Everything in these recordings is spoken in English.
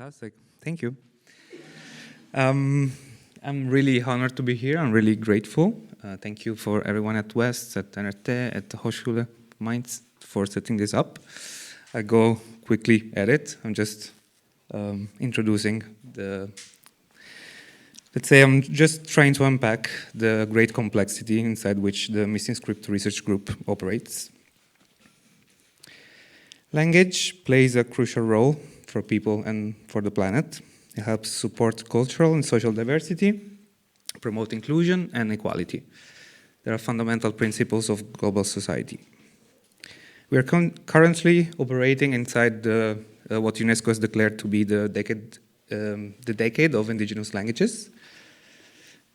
Fantastic. Thank you. I'm really honored to be here. I'm really grateful. Thank you for everyone at West, at NRT, at the Hochschule Mainz for setting this up. I go quickly at it. I'm just introducing the... Let's say I'm just trying to unpack the great complexity inside which the Missing Script Research Group operates. Language plays a crucial role for people and for the planet. It helps support cultural and social diversity, promote inclusion and equality. There are fundamental principles of global society. We are currently operating inside what UNESCO has declared to be the decade of indigenous languages.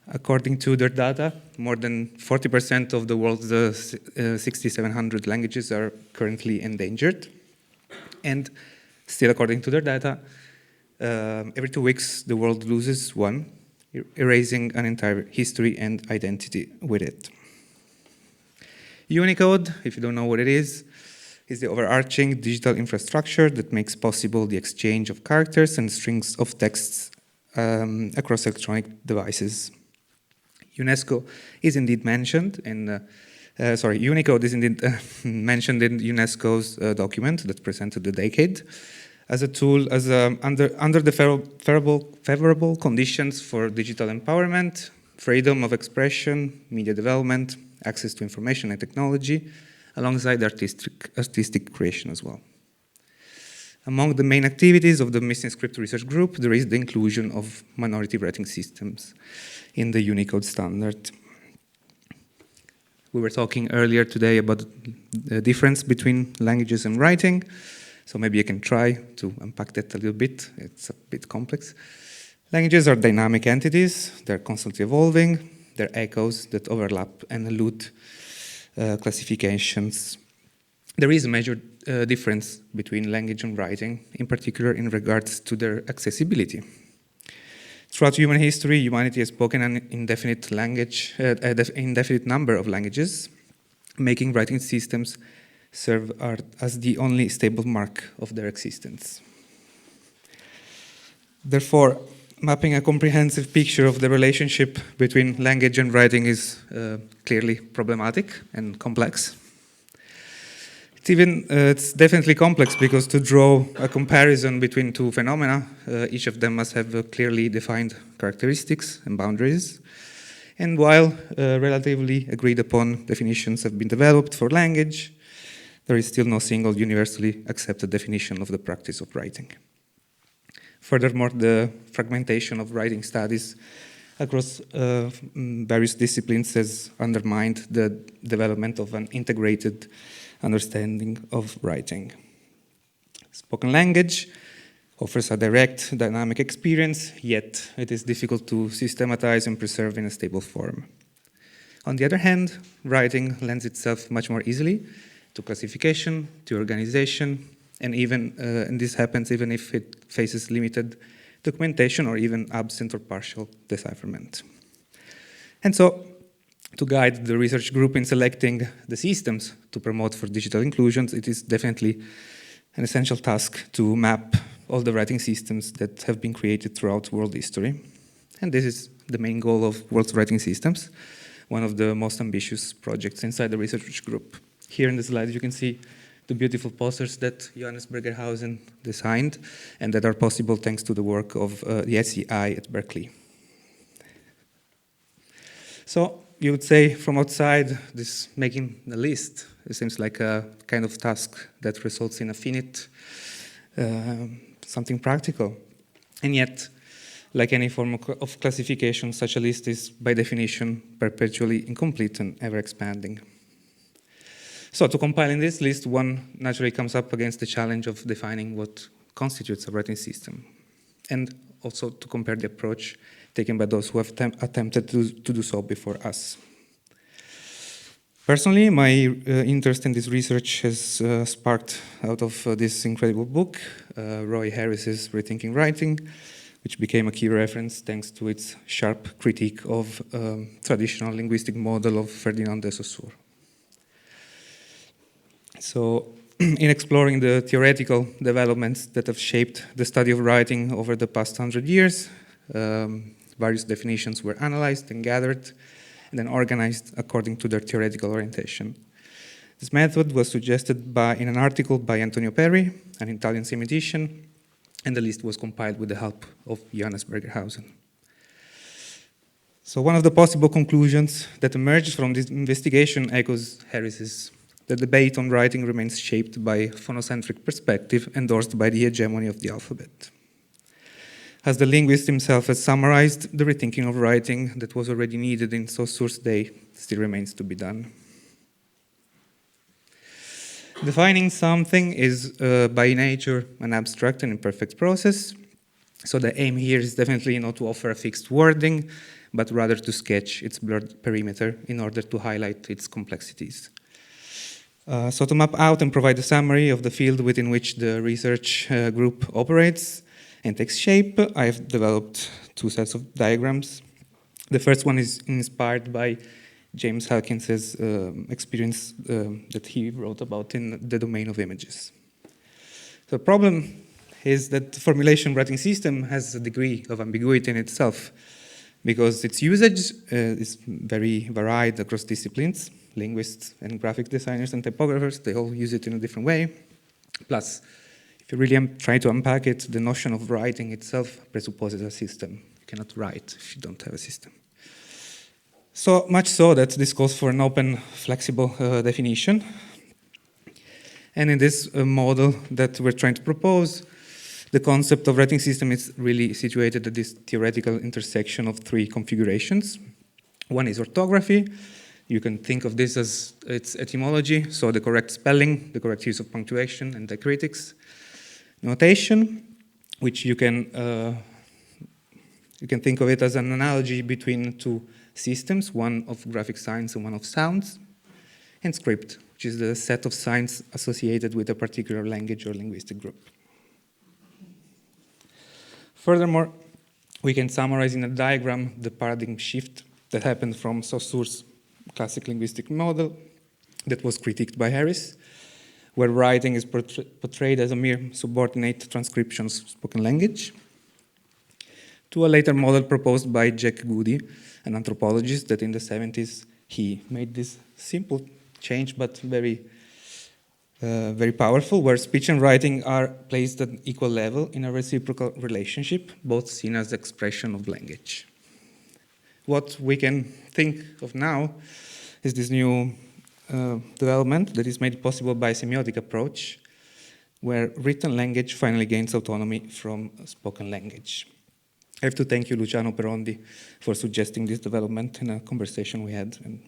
According to their data, more than 40% of the world's 6,700 languages are currently endangered. And still, according to their data, every 2 weeks the world loses one, erasing an entire history and identity with it. Unicode, if you don't know what it is the overarching digital infrastructure that makes possible the exchange of characters and strings of texts across electronic devices. Unicode is indeed mentioned in mentioned in UNESCO's document that presented the decade as a tool under the favorable conditions for digital empowerment, freedom of expression, media development, access to information and technology, alongside artistic creation as well. Among the main activities of the Missing Script Research Group, there is the inclusion of minority writing systems in the Unicode standard. We were talking earlier today about the difference between languages and writing, so maybe I can try to unpack that a little bit. It's a bit complex. Languages are dynamic entities. They're constantly evolving. They're echoes that overlap and elude classifications. There is a major difference between language and writing, in particular in regards to their accessibility. Throughout human history, humanity has spoken an indefinite number of languages, making writing systems serve as the only stable mark of their existence. Therefore, mapping a comprehensive picture of the relationship between language and writing is clearly problematic and complex. It's definitely complex because to draw a comparison between two phenomena, each of them must have clearly defined characteristics and boundaries. And while relatively agreed upon definitions have been developed for language, there is still no single universally accepted definition of the practice of writing. Furthermore, the fragmentation of writing studies across various disciplines has undermined the development of an integrated understanding of writing. Spoken language offers a direct, dynamic experience, yet it is difficult to systematize and preserve in a stable form. On the other hand, writing lends itself much more easily to classification, to organization, and this happens even if it faces limited documentation or even absent or partial decipherment. And so, to guide the research group in selecting the systems to promote for digital inclusions, it is definitely an essential task to map all the writing systems that have been created throughout world history. And this is the main goal of World Writing Systems, one of the most ambitious projects inside the research group. Here in the slide you can see the beautiful posters that Johannes Bergerhausen designed and that are possible thanks to the work of the SEI at Berkeley. So you would say from outside, this making a list, it seems like a kind of task that results in a finite, something practical. And yet, like any form of classification, such a list is by definition perpetually incomplete and ever expanding. So to compiling this list, one naturally comes up against the challenge of defining what constitutes a writing system, and also to compare the approach taken by those who have attempted to do so before us. Personally, my interest in this research has sparked out of this incredible book, Roy Harris's Rethinking Writing, which became a key reference thanks to its sharp critique of traditional linguistic model of Ferdinand de Saussure. So in exploring the theoretical developments that have shaped the study of writing over the past 100 years. Various definitions were analyzed and gathered, and then organized according to their theoretical orientation. This method was suggested in an article by Antonio Perri, an Italian semiotician, and the list was compiled with the help of Johannes Bergerhausen. So one of the possible conclusions that emerged from this investigation echoes Harris's. The debate on writing remains shaped by a phonocentric perspective endorsed by the hegemony of the alphabet. As the linguist himself has summarized, the rethinking of writing that was already needed in Saussure's day still remains to be done. Defining something is by nature an abstract and imperfect process, so the aim here is definitely not to offer a fixed wording, but rather to sketch its blurred perimeter in order to highlight its complexities. So to map out and provide a summary of the field within which the research group operates and takes shape, I've developed two sets of diagrams. The first one is inspired by James Elkins's experience that he wrote about in the domain of images. The problem is that the formulation writing system has a degree of ambiguity in itself, because its usage is very varied across disciplines. Linguists and graphic designers and typographers, they all use it in a different way. Plus, if you really try to unpack it, the notion of writing itself presupposes a system. You cannot write if you don't have a system. So much so that this calls for an open, flexible definition. And in this model that we're trying to propose, the concept of writing system is really situated at this theoretical intersection of three configurations. One is orthography. You can think of this as its etymology, so the correct spelling, the correct use of punctuation and diacritics. Notation, which you can think of it as an analogy between two systems, one of graphic signs and one of sounds. And script, which is the set of signs associated with a particular language or linguistic group. Furthermore, we can summarize in a diagram the paradigm shift that happened from Saussure's classic linguistic model that was critiqued by Harris, where writing is portrayed as a mere subordinate transcription of spoken language, to a later model proposed by Jack Goody, an anthropologist that in the 70s he made this simple change but very powerful, where speech and writing are placed at equal level in a reciprocal relationship, both seen as expression of language. What we can think of now is this new development that is made possible by a semiotic approach, where written language finally gains autonomy from spoken language. I have to thank you, Luciano Perondi, for suggesting this development in a conversation we had and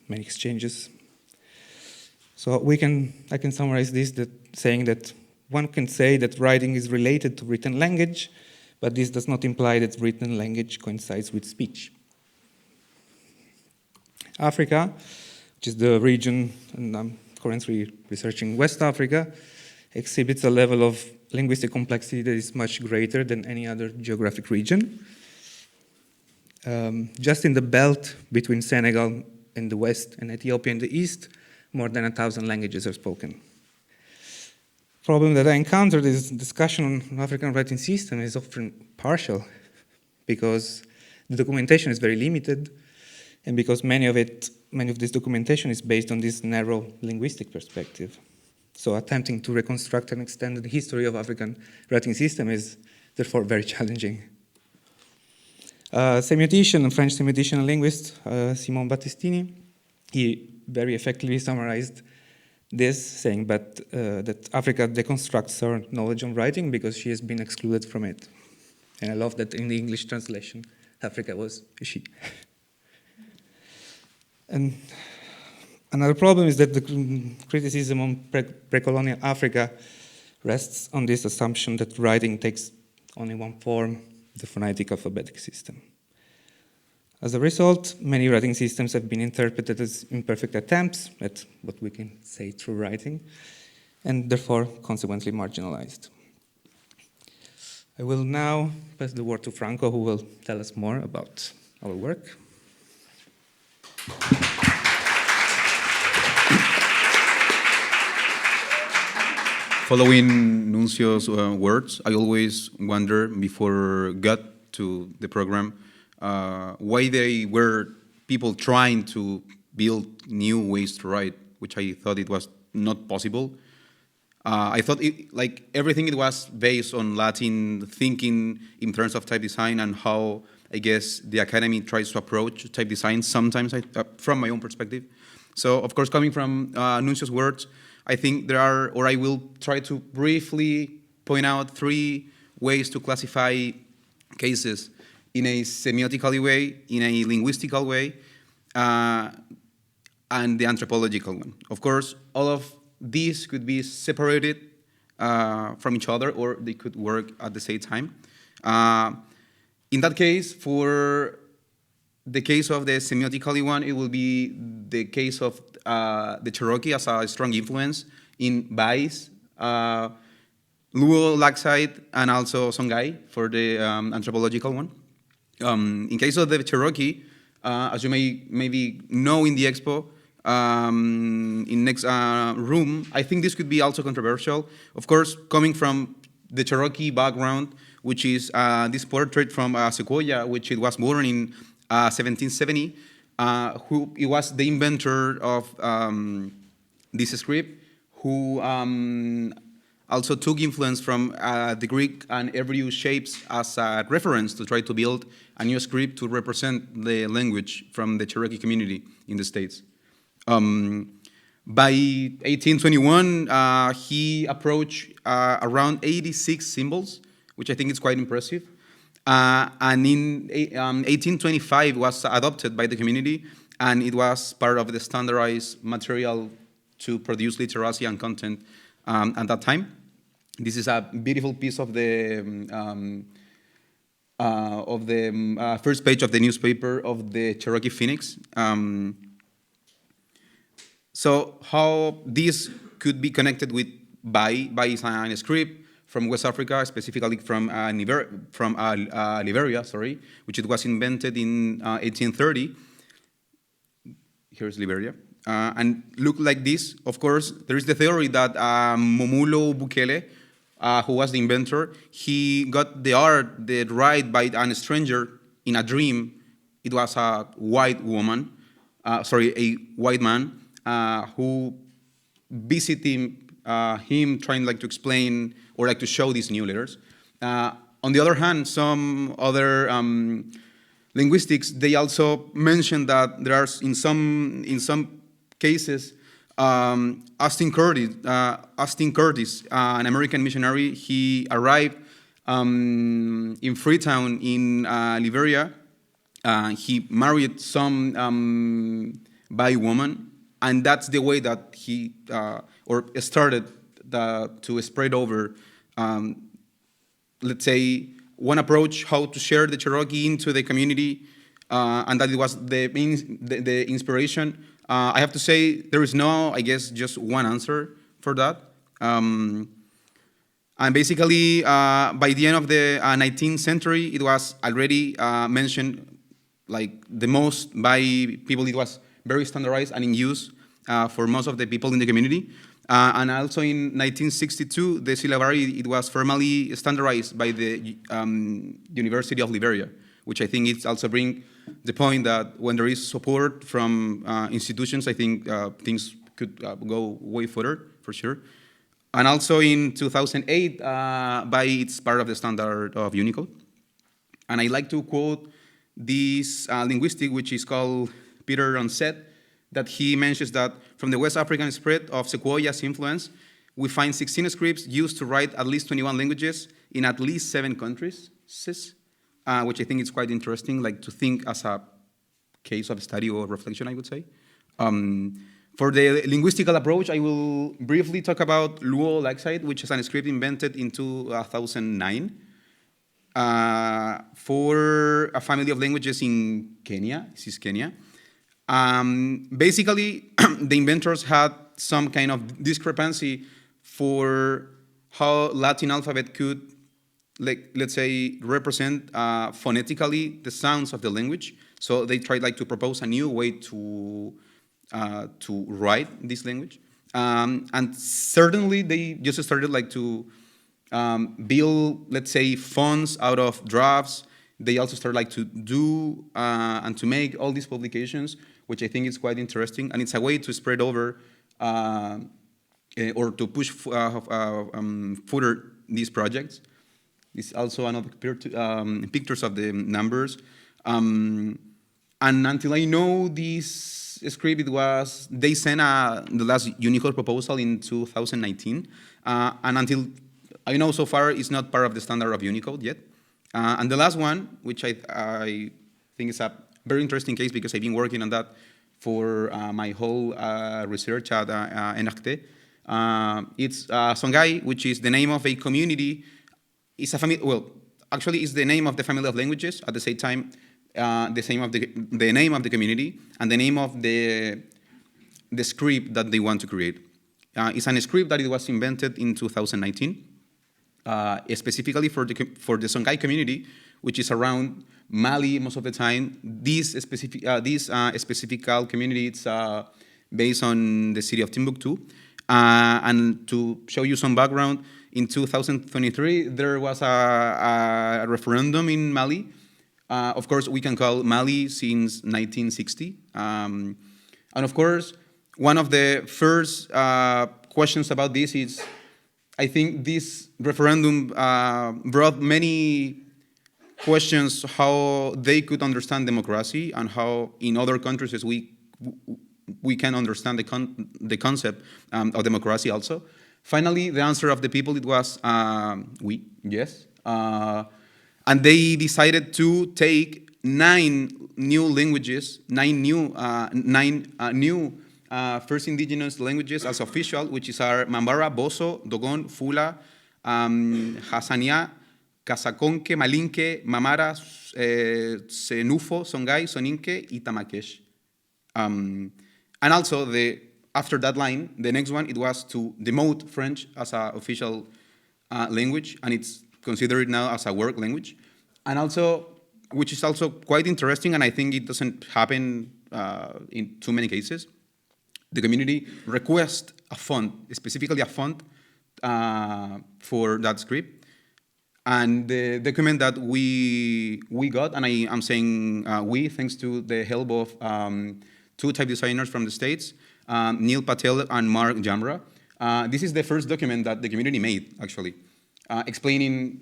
many exchanges. So I can summarize this saying that one can say that writing is related to written language, but this does not imply that written language coincides with speech. Africa, which is the region, and I'm currently researching West Africa, exhibits a level of linguistic complexity that is much greater than any other geographic region. Just in the belt between Senegal in the west and Ethiopia in the east, more than 1,000 languages are spoken. Problem that I encountered is discussion on African writing system is often partial, because the documentation is very limited, and because many of this documentation is based on this narrow linguistic perspective. So attempting to reconstruct and extend the history of African writing system is therefore very challenging. Semiotician, a French semiotician and linguist, Simon Battistini, he very effectively summarized this, saying that Africa deconstructs her knowledge on writing because she has been excluded from it. And I love that in the English translation, Africa was a she. And another problem is that the criticism on pre-colonial Africa rests on this assumption that writing takes only one form, the phonetic alphabetic system. As a result, many writing systems have been interpreted as imperfect attempts at what we can say true writing, and therefore consequently marginalized. I will now pass the word to Franco, who will tell us more about our work. Following Nuncio's words, I always wonder before got to the program why they were people trying to build new ways to write, which I thought it was not possible. I thought like everything it was based on Latin thinking in terms of type design and how I guess the academy tries to approach type design sometimes from my own perspective. So of course, coming from Nuncio's words, I think there are, or I will try to briefly point out 3 ways to classify cases in a semiotical way, in a linguistical way, and the anthropological one. Of course, all of these could be separated from each other, or they could work at the same time. In that case, for the case of the semiotically one, it will be the case of the Cherokee as a strong influence in Bai's, Luo, Laxide, and also Songhai for the anthropological one. In case of the Cherokee, as you may maybe know in the expo, in next room, I think this could be also controversial. Of course, coming from the Cherokee background, which is this portrait from Sequoia, which it was born in 1770, who it was the inventor of this script, who also took influence from the Greek and Hebrew shapes as a reference to try to build a new script to represent the language from the Cherokee community in the States. By 1821, he approached around 86 symbols, which I think is quite impressive. And in 1825 was adopted by the community, and it was part of the standardized material to produce literacy and content at that time. This is a beautiful piece of the first page of the newspaper of the Cherokee Phoenix. So how this could be connected with Bai is a script from West Africa, specifically from Liberia, which it was invented in 1830. Here's Liberia. And look like this. Of course, there is the theory that Momulo Bukele, who was the inventor, he got the art, the right by a stranger in a dream. It was a white woman, a white man, who visited him trying like to explain or like to show these new letters. On the other hand, some other linguistics, they also mention that there are in some cases, Austin Curtis, an American missionary, he arrived in Freetown in Liberia. He married some Bai woman, and that's the way that he or started to spread over, let's say, one approach how to share the Cherokee into the community, and that it was the inspiration. I have to say there is no, I guess, just one answer for that. And basically, by the end of the 19th century, it was already mentioned like the most by people. It was very standardized and in use for most of the people in the community. And also in 1962, the syllabary, it was formally standardized by the University of Liberia, which I think it also brings the point that when there is support from institutions, I think things could go way further, for sure. And also in 2008, by it's part of the standard of Unicode. And I like to quote this linguistic, which is called Peter Onset, that he mentions that from the West African spread of Sequoia's influence, we find 16 scripts used to write at least 21 languages in at least 7 countries, which I think is quite interesting, like to think as a case of study or reflection, I would say. For the linguistical approach, I will briefly talk about Luo Laxide, which is a script invented in 2009 for a family of languages in Kenya. This is Kenya. Basically, the inventors had some kind of discrepancy for how Latin alphabet could, like, let's say, represent phonetically the sounds of the language. So they tried like to propose a new way to write this language. And certainly they just started like to build, let's say, fonts out of drafts. They also started like to do and to make all these publications, which I think is quite interesting. And it's a way to spread over or to push further these projects. This is also another pictures of the numbers. And until I know this script, it was, they sent the last Unicode proposal in 2019. And until I know so far, it's not part of the standard of Unicode yet. And the last one, which I think is a very interesting case because I've been working on that for my whole research at NRT. It's Songhai, which is the name of a community. It's a family, well, actually it's the name of the family of languages, at the same time, the name of the community and the name of the script that they want to create. It's a script that it was invented in 2019, specifically for the Songhai community, which is around Mali most of the time. This specific community, it's based on the city of Timbuktu. And to show you some background, in 2023, there was a referendum in Mali. Of course, we can call Mali since 1960. And of course, one of the first questions about this is, I think this referendum brought many questions how they could understand democracy and how in other countries as we can understand the concept of democracy also. Finally, the answer of the people, it was yes. And they decided to take 9 new languages, 9 new first indigenous languages as official, which is our Mambara, Boso, Dogon, Fula, Hassania, Casaconque, Malinque, Mamara, Senufo, Songhai, Soninke, y Tamakesh. And also, after that line, the next one, it was to demote French as an official language, and it's considered now as a work language. And also, which is also quite interesting, and I think it doesn't happen in too many cases, the community requests a font, specifically a font for that script. And the document that we got, and I'm saying we, thanks to the help of 2 type designers from the States, Neil Patel and Mark Jamra. This is the first document that the community made, actually, explaining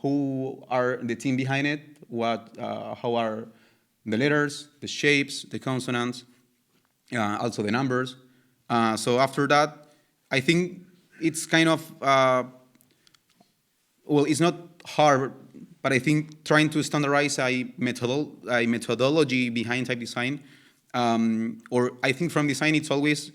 who are the team behind it, how are the letters, the shapes, the consonants, also the numbers. So after that, I think it's kind of, well, it's not hard, but I think trying to standardize a methodology behind type design, or I think from design, it's always,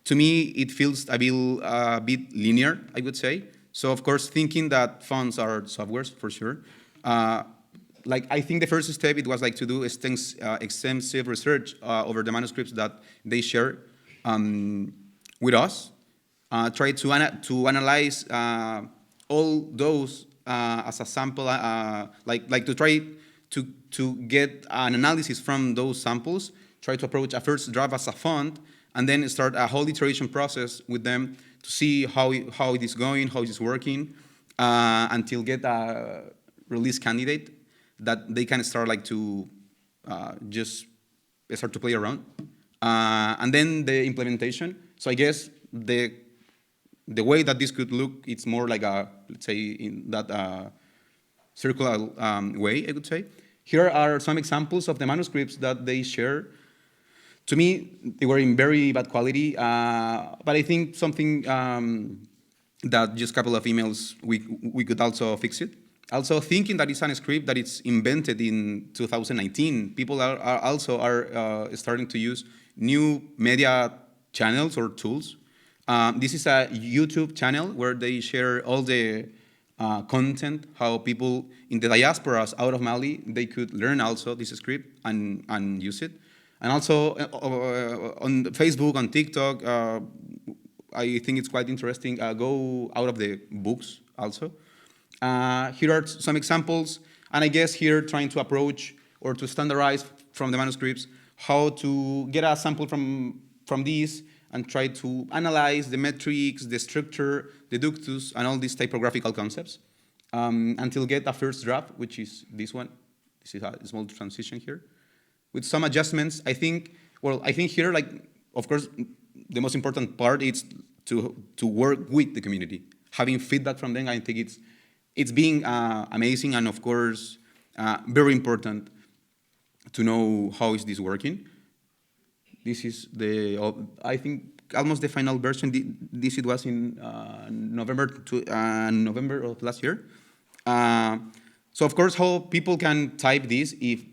to me, it feels a bit linear, I would say. So of course, thinking that fonts are softwares, for sure. Like, I think the first step, it was like to do extensive research over the manuscripts that they share with us. Try to analyze all those as a sample, like to try to get an analysis from those samples, try to approach a first draft as a font, and then start a whole iteration process with them to see how it is going, how it is working, until get a release candidate that they can start like to just start to play around. And then the implementation. So I guess the way that this could look, it's more like a, let's say, in that circular way, I would say. Here are some examples of the manuscripts that they share. To me, they were in very bad quality, but I think something that just a couple of emails, we could also fix it. Also, thinking that it's a script that it's invented in 2019, people are also starting to use new media channels or tools. This is a YouTube channel where they share all the content, how people in the diasporas out of Mali, they could learn also this script and use it. And also on Facebook, on TikTok, I think it's quite interesting. Go out of the books also. Here are some examples, and I guess here trying to approach or to standardize from the manuscripts how to get a sample from these and try to analyze the metrics, the structure, the ductus, and all these typographical concepts until get a first draft, which is this one. This is a small transition here. With some adjustments, I think here, like, of course, the most important part is to work with the community. Having feedback from them, I think it's being amazing, and of course, very important to know how is this working. This is I think almost the final version. This it was in November of last year. So of course, how people can type this if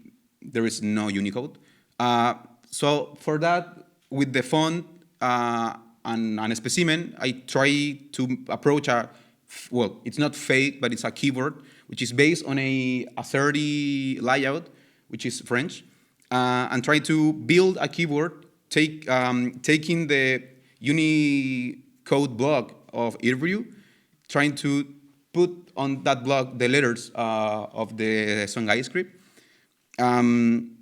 there is no Unicode. So for that, with the font and a specimen, I try to approach well, it's not fake, but it's a keyboard, which is based on a 30 layout, which is French, and try to build a keyboard, taking the Unicode block of Irview, trying to put on that block the letters of the Songhai script. And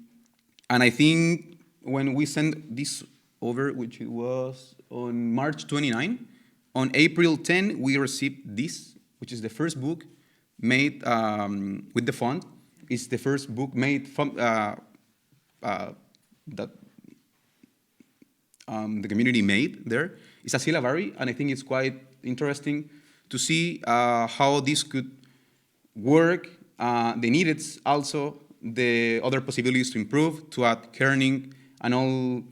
I think when we sent this over, which it was on March 29, on April 10, we received this, which is the first book made with the font. It's the first book made from that the community made there. It's a syllabary, and I think it's quite interesting to see how this could work. They needed also the other possibilities to improve, to add kerning, and all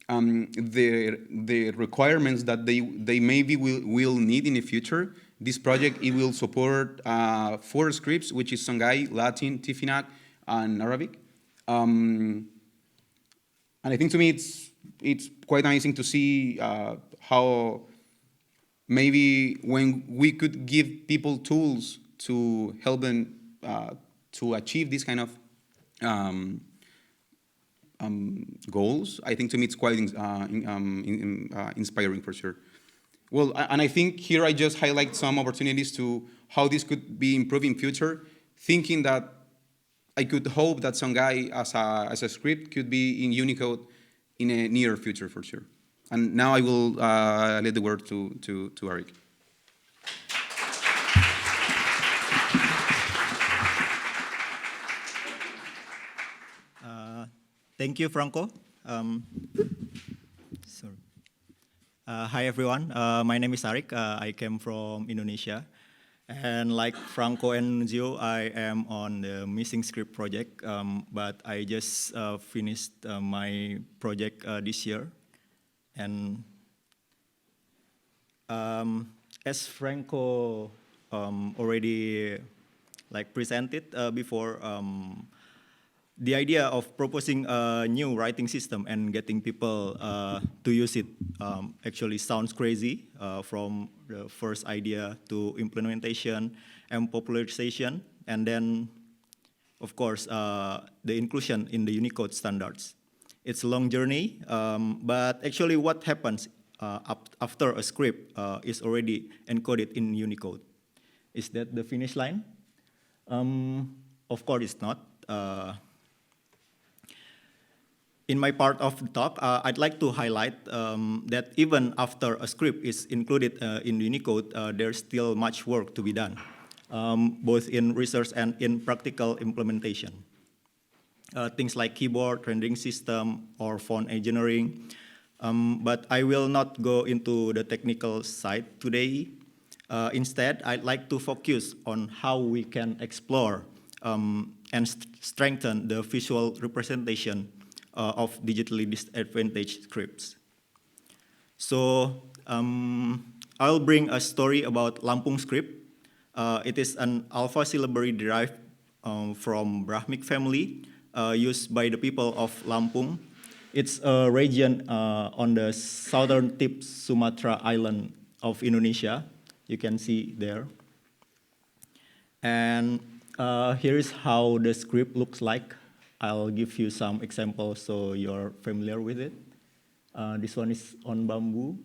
the requirements that they maybe will need in the future. This project, it will support 4 scripts, which is Songhai, Latin, Tifinagh, and Arabic. And I think to me it's quite amazing to see how maybe when we could give people tools to help them to achieve this kind of goals, I think to me it's quite inspiring for sure. Well, and I think here I just highlight some opportunities to how this could be improved in future, thinking that I could hope that Songhai as a script could be in Unicode in a near future for sure. And now I will let the word to Ariq. Thank you, Franco. Hi, everyone. My name is Ariq. I came from Indonesia. And like Franco and Nunzio, I am on the Missing Script project, but I just finished my project this year. And as Franco already presented before, the idea of proposing a new writing system and getting people to use it actually sounds crazy, from the first idea to implementation and popularization, and then, of course, the inclusion in the Unicode standards. It's a long journey, but actually what happens after a script is already encoded in Unicode. Is that the finish line? Of course it's not. In my part of the talk, I'd like to highlight that even after a script is included in Unicode, there's still much work to be done, both in research and in practical implementation. Things like keyboard, rendering system, or font engineering. But I will not go into the technical side today. Instead, I'd like to focus on how we can explore and strengthen the visual representation of digitally disadvantaged scripts. So I'll bring a story about Lampung script. It is an alpha syllabary derived from Brahmic family used by the people of Lampung. It's a region on the southern tip Sumatra island of Indonesia. You can see there. And here is how the script looks like. I'll give you some examples so you're familiar with it. This one is on bamboo.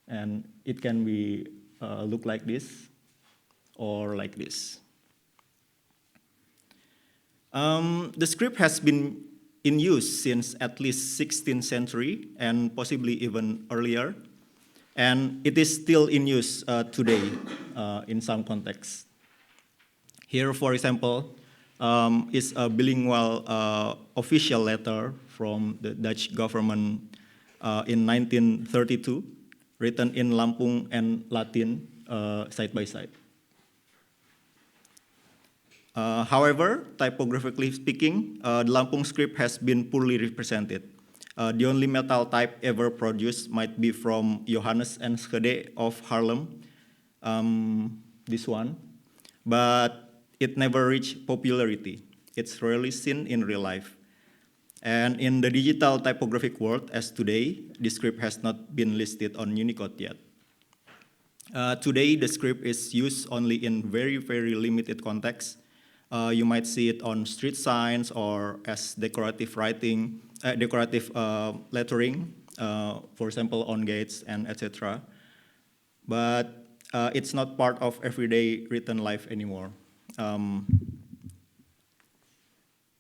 And it can be look like this or like this. The script has been in use since at least 16th century and possibly even earlier. And it is still in use today in some contexts. Here, for example, is a bilingual official letter from the Dutch government in 1932, written in Lampung and Latin side by side. However, typographically speaking, the Lampung script has been poorly represented. The only metal type ever produced might be from Johannes Enschede of Haarlem, this one, but it never reached popularity. It's rarely seen in real life. And in the digital typographic world as today, the script has not been listed on Unicode yet. Today, the script is used only in very, very limited contexts. You might see it on street signs or as decorative writing, decorative lettering, for example, on gates and etc. But it's not part of everyday written life anymore.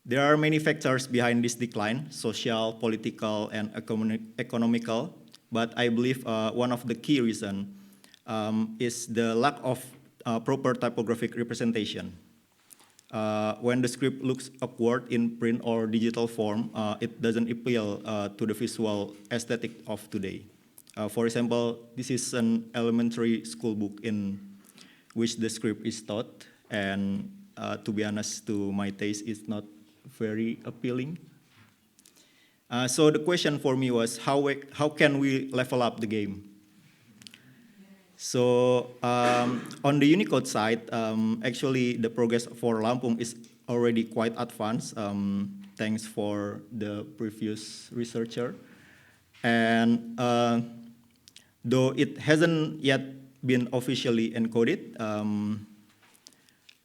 There are many factors behind this decline, social, political, and economical, but I believe one of the key reasons is the lack of proper typographic representation. When the script looks awkward in print or digital form, it doesn't appeal to the visual aesthetic of today. For example, this is an elementary school book in which the script is taught, and to be honest, to my taste, it's not very appealing. So the question for me was, how can we level up the game? So on the Unicode side, actually the progress for Lampung is already quite advanced, thanks for the previous researcher. And though it hasn't yet been officially encoded,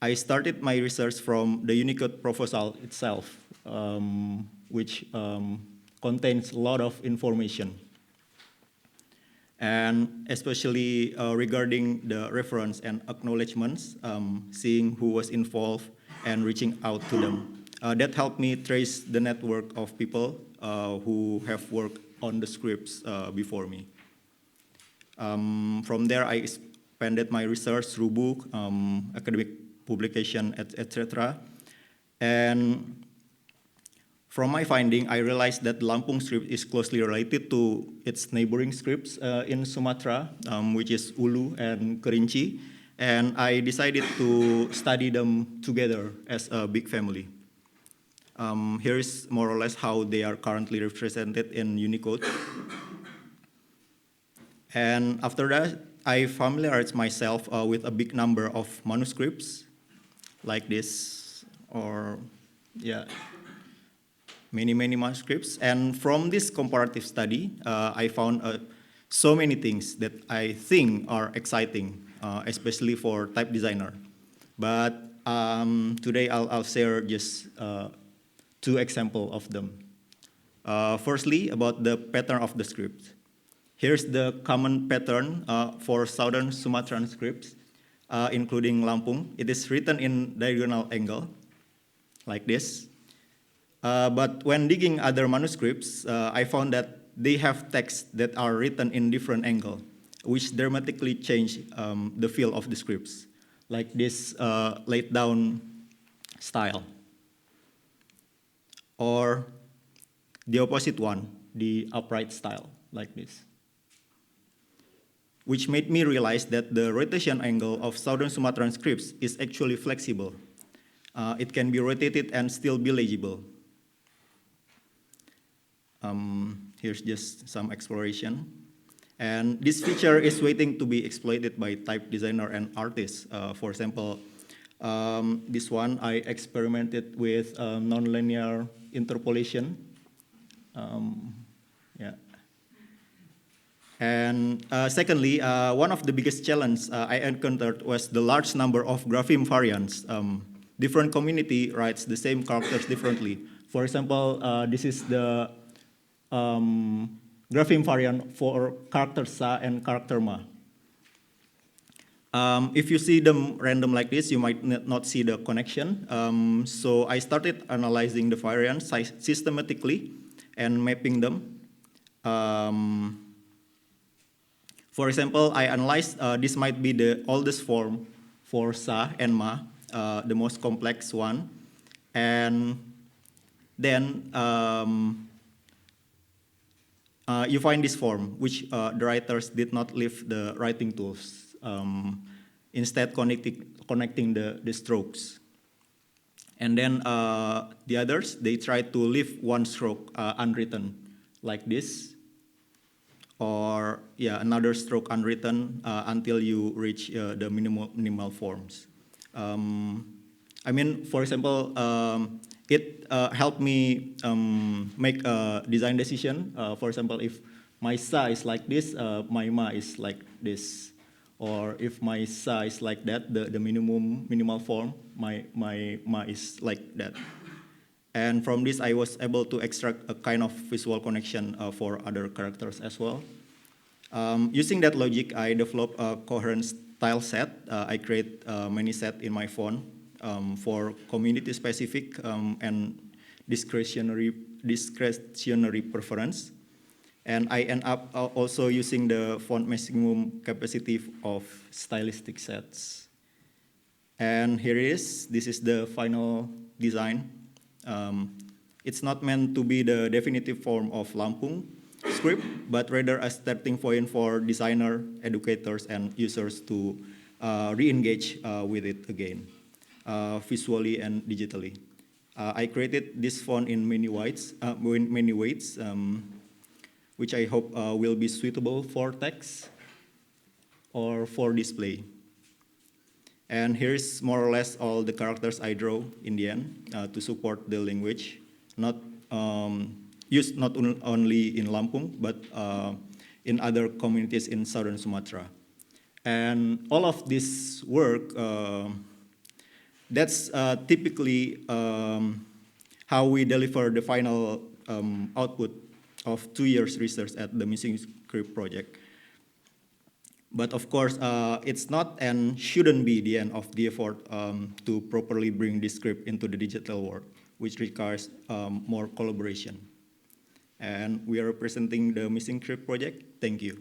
I started my research from the Unicode proposal itself, which contains a lot of information. And especially regarding the reference and acknowledgements, seeing who was involved and reaching out to them. That helped me trace the network of people who have worked on the scripts before me. From there, I expanded my research through book, academic publication, etc. And from my finding, I realized that Lampung script is closely related to its neighboring scripts in Sumatra, which is Ulu and Kerinci, and I decided to study them together as a big family. Here is more or less how they are currently represented in Unicode. And after that, I familiarized myself with a big number of manuscripts, like this, or yeah, many manuscripts. And from this comparative study, I found so many things that I think are exciting, especially for type designer. But today I'll share just 2 examples of them. Firstly, about the pattern of the script. Here's the common pattern for Southern Sumatran scripts, including Lampung. It is written in diagonal angle, like this. But when digging other manuscripts, I found that they have texts that are written in different angle, which dramatically change the feel of the scripts, like this laid down style. Or the opposite one, the upright style, like this. Which made me realize that the rotation angle of Southern Sumatran scripts is actually flexible. It can be rotated and still be legible. Here's just some exploration. And this feature is waiting to be exploited by type designer and artists. For example, this one I experimented with nonlinear interpolation. Yeah. And secondly, one of the biggest challenges I encountered was the large number of grapheme variants. Different community writes the same characters differently. For example, this is the grapheme variant for character Sa and character Ma. If you see them random like this, you might not see the connection. So I started analyzing the variants systematically and mapping them. For example, I analyzed this might be the oldest form for sa and ma, the most complex one. And then you find this form, which the writers did not leave the writing tools, instead connecting the strokes. And then the others, they try to leave one stroke unwritten, like this, or another stroke unwritten until you reach the minimal forms. I mean, for example, it helped me make a design decision. For example, if my sa is like this, my ma is like this. Or if my sa is like that, the minimal form, my ma is like that. And from this, I was able to extract a kind of visual connection for other characters as well. Using that logic, I developed a coherent style set. I create many sets in my phone for community specific and discretionary preference. And I end up also using the font maximum capacity of stylistic sets. And here it is. This is the final design. It's not meant to be the definitive form of Lampung script, but rather a starting point for designer, educators, and users to re-engage with it again, visually and digitally. I created this font in many ways, which I hope will be suitable for text or for display. And here's more or less all the characters I draw in the end to support the language, used not only in Lampung, but in other communities in southern Sumatra. And all of this work, that's typically how we deliver the final output of 2 years research at the Missing Script project. But of course, it's not and shouldn't be the end of the effort to properly bring this script into the digital world, which requires more collaboration. And we are representing the Missing Script project. Thank you.